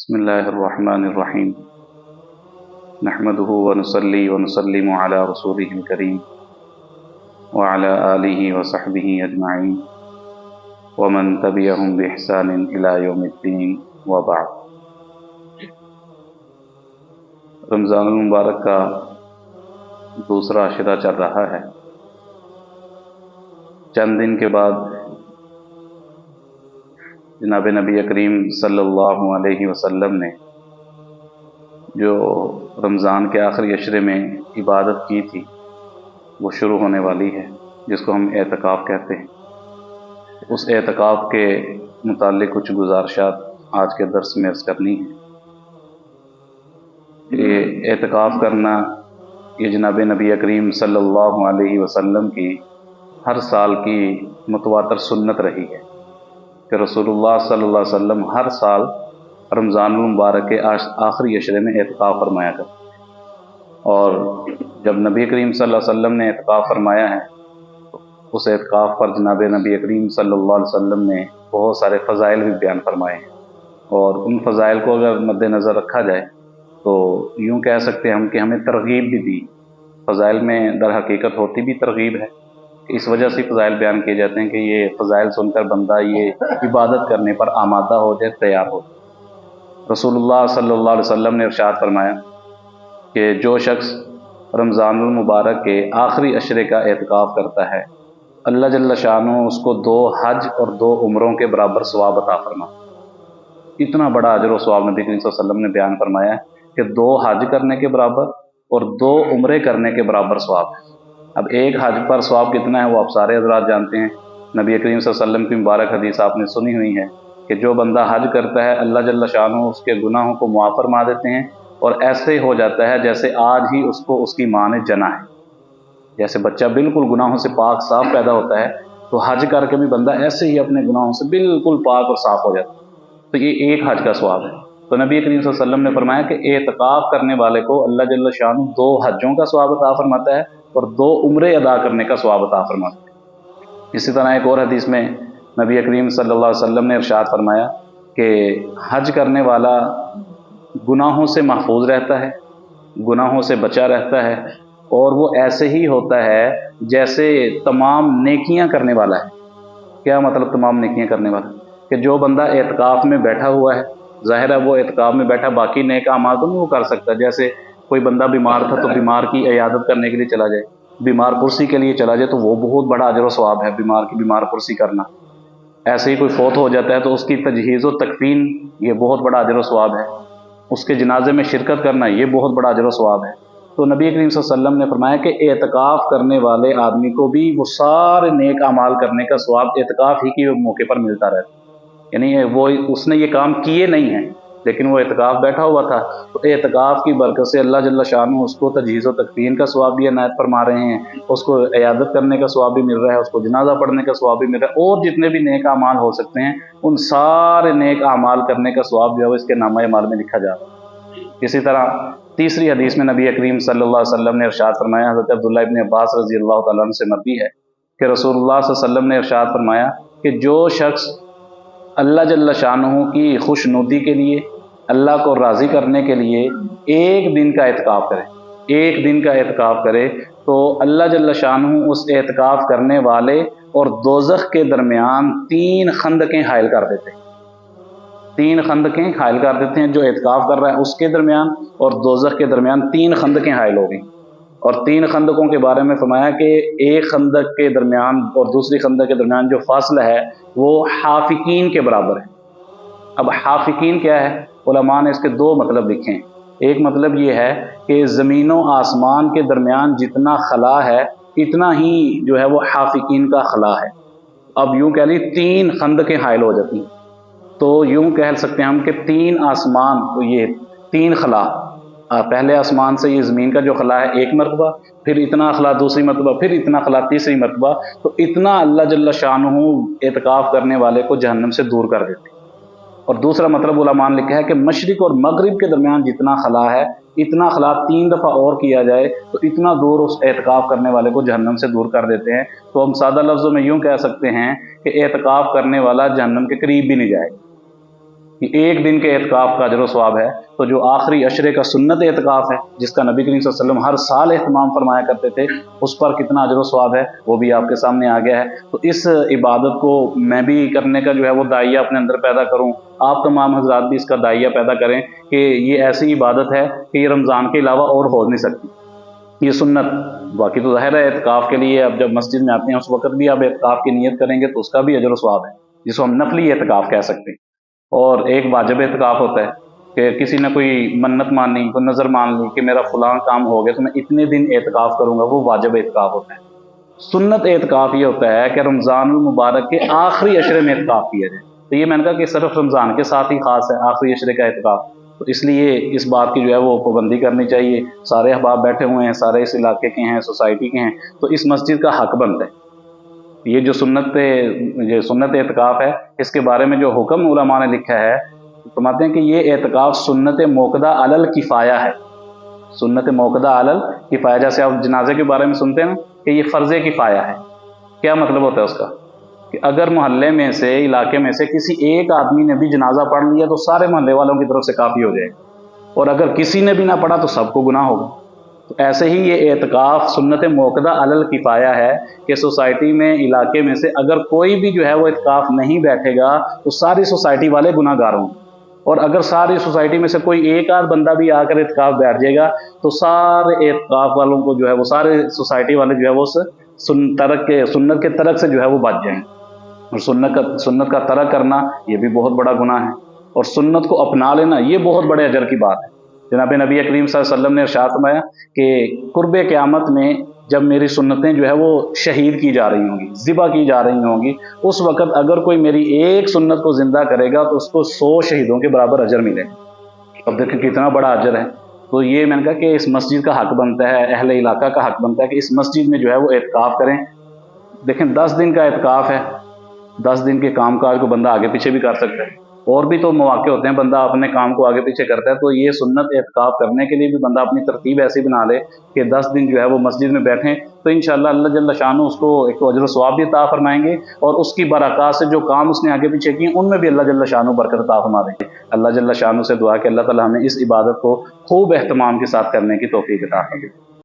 بسم الله الرحمن الرحيم نحمده ونصلي ونسلم على رسوله الكريم وعلى آله وصحبه أجمعين ومن تبعهم بإحسان إلى يوم الدين وبعد۔ رمضان المبارک کا دوسرا عشرہ چل رہا ہے۔ چند دن کے بعد جناب نبی کریم صلی اللہ علیہ وسلم نے جو رمضان کے آخری عشرے میں عبادت کی تھی وہ شروع ہونے والی ہے، جس کو ہم اعتکاف کہتے ہیں۔ اس اعتکاف کے متعلق کچھ گزارشات آج کے درس میں عرض کرنی ہے۔ یہ اعتکاف کرنا یہ جناب نبی کریم صلی اللہ علیہ وسلم کی ہر سال کی متواتر سنت رہی ہے کہ رسول اللہ صلی اللہ علیہ وسلم ہر سال رمضان المبارک کے آخری عشرے میں اعتکاف فرمایا کرتے، اور جب نبی کریم صلی اللہ علیہ وسلم نے اعتکاف فرمایا ہے تو اس اعتکاف پر جناب نبی کریم صلی اللہ علیہ وسلم نے بہت سارے فضائل بھی بیان فرمائے ہیں، اور ان فضائل کو اگر مد نظر رکھا جائے تو یوں کہہ سکتے ہیں ہم کہ ہمیں ترغیب بھی دی۔ فضائل میں در حقیقت ہوتی بھی ترغیب ہے، اس وجہ سے فضائل بیان کیے جاتے ہیں کہ یہ فضائل سن کر بندہ یہ عبادت کرنے پر آمادہ ہو جائے، تیار ہو۔ رسول اللہ صلی اللہ علیہ وسلم نے ارشاد فرمایا کہ جو شخص رمضان المبارک کے آخری عشرے کا اعتکاف کرتا ہے، اللہ جل شانہ اس کو 2 حج اور 2 عمروں کے برابر ثواب عطا فرما۔ اتنا بڑا اجر و ثواب نبی کریم صلی اللہ علیہ وسلم نے بیان فرمایا کہ 2 حج کرنے کے برابر اور 2 عمرے کرنے کے برابر ثواب ہے۔ اب ایک حج پر ثواب کتنا ہے وہ آپ سارے حضرات جانتے ہیں۔ نبی کریم صلی اللہ علیہ وسلم کی مبارک حدیث آپ نے سنی ہوئی ہے کہ جو بندہ حج کرتا ہے اللہ جل شانہ اس کے گناہوں کو معاف فرما دیتے ہیں، اور ایسے ہو جاتا ہے جیسے آج ہی اس کو اس کی ماں نے جنا ہے۔ جیسے بچہ بالکل گناہوں سے پاک صاف پیدا ہوتا ہے تو حج کر کے بھی بندہ ایسے ہی اپنے گناہوں سے بالکل پاک اور صاف ہو جاتا ہے۔ تو یہ ایک حج کا ثواب ہے۔ تو نبی کریم صلی اللہ علیہ وسلم نے فرمایا کہ اعتکاف کرنے والے کو اللہ جل شانہ 2 حجوں کا ثواب عطا فرماتا ہے اور 2 عمرے ادا کرنے کا ثواب عطا فرماتا ہے۔ اسی طرح ایک اور حدیث میں نبی کریم صلی اللہ علیہ وسلم نے ارشاد فرمایا کہ حج کرنے والا گناہوں سے محفوظ رہتا ہے، گناہوں سے بچا رہتا ہے، اور وہ ایسے ہی ہوتا ہے جیسے تمام نیکیاں کرنے والا ہے۔ کیا مطلب تمام نیکیاں کرنے والا؟ کہ جو بندہ اعتکاف میں بیٹھا ہوا ہے، ظاہر ہے وہ اعتکاف میں بیٹھا باقی نیک اعمال تو نہیں وہ کر سکتا۔ جیسے کوئی بندہ بیمار تھا تو بیمار کی عیادت کرنے کے لیے چلا جائے، بیمار پرسی کے لیے چلا جائے تو وہ بہت بڑا اجر و ثواب ہے، بیمار کی بیمار پرسی کرنا۔ ایسے ہی کوئی فوت ہو جاتا ہے تو اس کی تجہیز و تکفین یہ بہت بڑا اجر و ثواب ہے۔ اس کے جنازے میں شرکت کرنا یہ بہت بڑا اجر و ثواب ہے۔ تو نبی کریم صلی اللہ علیہ وسلم نے فرمایا کہ اعتکاف کرنے والے آدمی کو بھی وہ سارے نیک اعمال کرنے کا ثواب اعتکاف ہی کے موقع پر ملتا رہتا ہے۔ یعنی وہ اس نے یہ کام کیے نہیں ہیں لیکن وہ اعتکاف بیٹھا ہوا تھا، تو اعتکاف کی برکت سے اللہ جل شانہ اس کو تجہیز و تکفین کا ثواب بھی عنایت فرما رہے ہیں، اس کو عیادت کرنے کا ثواب بھی مل رہا ہے، اس کو جنازہ پڑھنے کا ثواب بھی مل رہا ہے، اور جتنے بھی نیک اعمال ہو سکتے ہیں ان سارے نیک اعمال کرنے کا ثواب جو ہے اس کے نامہ اعمال میں لکھا جا رہا ہے۔ اسی طرح تیسری حدیث میں نبی کریم صلی اللہ علیہ وسلم نے ارشاد فرمایا، حضرت عبداللہ ابن عباس رضی اللہ تعالیٰ عنہ سے مروی ہے کہ رسول اللہ صلی اللہ علیہ وسلم نے ارشاد فرمایا کہ جو شخص اللہ جل شانہ کی خوش نودی کے لیے، اللہ کو راضی کرنے کے لیے ایک دن کا اعتکاف کرے، ایک دن کا اعتکاف کرے تو اللہ جل شانہ اس اعتکاف کرنے والے اور دوزخ کے درمیان 3 خندقیں حائل کر دیتے ہیں۔ 3 خندقیں حائل کر دیتے ہیں، جو اعتکاف کر رہا ہے اس کے درمیان اور دوزخ کے درمیان 3 خندقیں حائل ہو گئیں۔ اور 3 خندقوں کے بارے میں فرمایا کہ ایک خندق کے درمیان اور دوسری خندق کے درمیان جو فاصلہ ہے وہ حافقین کے برابر ہے۔ اب حافقین کیا ہے؟ علماء نے اس کے 2 مطلب لکھے ہیں۔ ایک مطلب یہ ہے کہ زمین و آسمان کے درمیان جتنا خلا ہے اتنا ہی جو ہے وہ حافقین کا خلا ہے۔ اب یوں کہہ لیں 3 خندقیں حائل ہو جاتی ہیں، تو یوں کہہ سکتے ہیں ہم کہ 3 آسمان، تو یہ 3 خلا، پہلے آسمان سے یہ زمین کا جو خلا ہے 1 مرتبہ، پھر اتنا خلا دوسری مرتبہ، پھر اتنا خلا تیسری مرتبہ، تو اتنا اللہ جل شانہ اعتکاف کرنے والے کو جہنم سے دور کر دیتے ہیں۔ اور دوسرا مطلب علماء نے لکھا ہے کہ مشرق اور مغرب کے درمیان جتنا خلا ہے اتنا خلا 3 دفعہ اور کیا جائے تو اتنا دور اس اعتکاف کرنے والے کو جہنم سے دور کر دیتے ہیں۔ تو ہم سادہ لفظوں میں یوں کہہ سکتے ہیں کہ اعتکاف کرنے والا جہنم کے قریب بھی نہیں جائے گا، کہ ایک دن کے اعتکاف کا اجر و ثواب ہے، تو جو آخری عشرے کا سنت اعتکاف ہے جس کا نبی کریم صلی اللہ علیہ وسلم ہر سال اہتمام فرمایا کرتے تھے، اس پر کتنا اجر و ثواب ہے وہ بھی آپ کے سامنے آ گیا ہے۔ تو اس عبادت کو میں بھی کرنے کا جو ہے وہ داعیہ اپنے اندر پیدا کروں، آپ تمام حضرات بھی اس کا داعیہ پیدا کریں کہ یہ ایسی عبادت ہے کہ یہ رمضان کے علاوہ اور ہو نہیں سکتی، یہ سنت۔ باقی تو ظاہر ہے اعتکاف کے لیے اب جب مسجد میں آتے ہیں اس وقت بھی آپ اعتکاف کی نیت کریں گے تو اس کا بھی اجر و ثواب ہے، جس کو ہم نفلی اعتکاف کہہ سکتے ہیں۔ اور ایک واجب اعتکاف ہوتا ہے کہ کسی نے کوئی منت مانی، کوئی نظر مان لی کہ میرا فلاں کام ہو گیا تو میں اتنے دن اعتکاف کروں گا، وہ واجب اعتکاف ہوتا ہے۔ سنت اعتکاف یہ ہوتا ہے کہ رمضان المبارک کے آخری عشرے میں اعتکاف کیا جائے، تو یہ میں نے کہا کہ صرف رمضان کے ساتھ ہی خاص ہے آخری عشرے کا اعتکاف، تو اس لیے اس بات کی جو ہے وہ پابندی کرنی چاہیے۔ سارے احباب بیٹھے ہوئے ہیں، سارے اس علاقے کے ہیں، سوسائٹی کے ہیں، تو اس مسجد کا حق بنتا ہے یہ جو سنت اعتکاف ہے، اس کے بارے میں جو حکم علماء نے لکھا ہے، فرماتے ہیں کہ یہ اعتکاف سنت موقدہ علی الکفایہ ہے۔ سنت موقدہ علی الکفایہ، جیسے آپ جنازے کے بارے میں سنتے ہیں نا کہ یہ فرض کفایہ ہے، کیا مطلب ہوتا ہے اس کا؟ کہ اگر محلے میں سے، علاقے میں سے کسی ایک آدمی نے بھی جنازہ پڑھ لیا تو سارے محلے والوں کی طرف سے کافی ہو جائے گا، اور اگر کسی نے بھی نہ پڑھا تو سب کو گناہ ہوگا۔ تو ایسے ہی یہ اعتکاف سنت موقدہ علی الکفایہ ہے کہ سوسائٹی میں، علاقے میں سے اگر کوئی بھی جو ہے وہ اعتکاف نہیں بیٹھے گا تو ساری سوسائٹی والے گناہ گار ہوں گے، اور اگر ساری سوسائٹی میں سے کوئی ایک آدھ بندہ بھی آ کر اعتکاف بیٹھ جائے گا تو سارے اعتکاف والوں کو جو ہے وہ، سارے سوسائٹی والے جو ہے وہ سنت کے ترک سے جو ہے وہ بچ جائیں گے۔ اور سنت کا ترک کرنا یہ بھی بہت بڑا گناہ ہے، اور سنت کو اپنا لینا یہ بہت بڑے اجر کی بات ہے۔ جناب نبی کریم صلی اللہ علیہ وسلم نے ارشاد فرمایا کہ قرب قیامت میں جب میری سنتیں جو ہے وہ شہید کی جا رہی ہوں گی، ذبح کی جا رہی ہوں گی، اس وقت اگر کوئی میری ایک سنت کو زندہ کرے گا تو اس کو 100 شہیدوں کے برابر اجر ملے گا۔ اب دیکھیں کتنا بڑا اجر ہے۔ تو یہ میں نے کہا کہ اس مسجد کا حق بنتا ہے، اہل علاقہ کا حق بنتا ہے کہ اس مسجد میں جو ہے وہ اعتکاف کریں۔ دیکھیں 10 دن کا اعتکاف ہے، 10 دن کے کام کاج کو بندہ آگے پیچھے بھی کر سکتا ہے، اور بھی تو مواقع ہوتے ہیں بندہ اپنے کام کو آگے پیچھے کرتا ہے، تو یہ سنت اعتکاف کرنے کے لیے بھی بندہ اپنی ترتیب ایسی بنا لے کہ 10 دن جو ہے وہ مسجد میں بیٹھیں، تو انشاءاللہ اللہ جل شانہ اس کو ایک تو اجر و ثواب بھی عطا فرمائیں گے، اور اس کی برکات سے جو کام اس نے آگے پیچھے کیے ان میں بھی اللہ جل شانہ برکت عطا فرما دیں گے۔ اللہ جل شانہ سے دعا کہ اللہ تعالی ہمیں اس عبادت کو خوب اہتمام کے ساتھ کرنے کی توفیق عطا فرمائے۔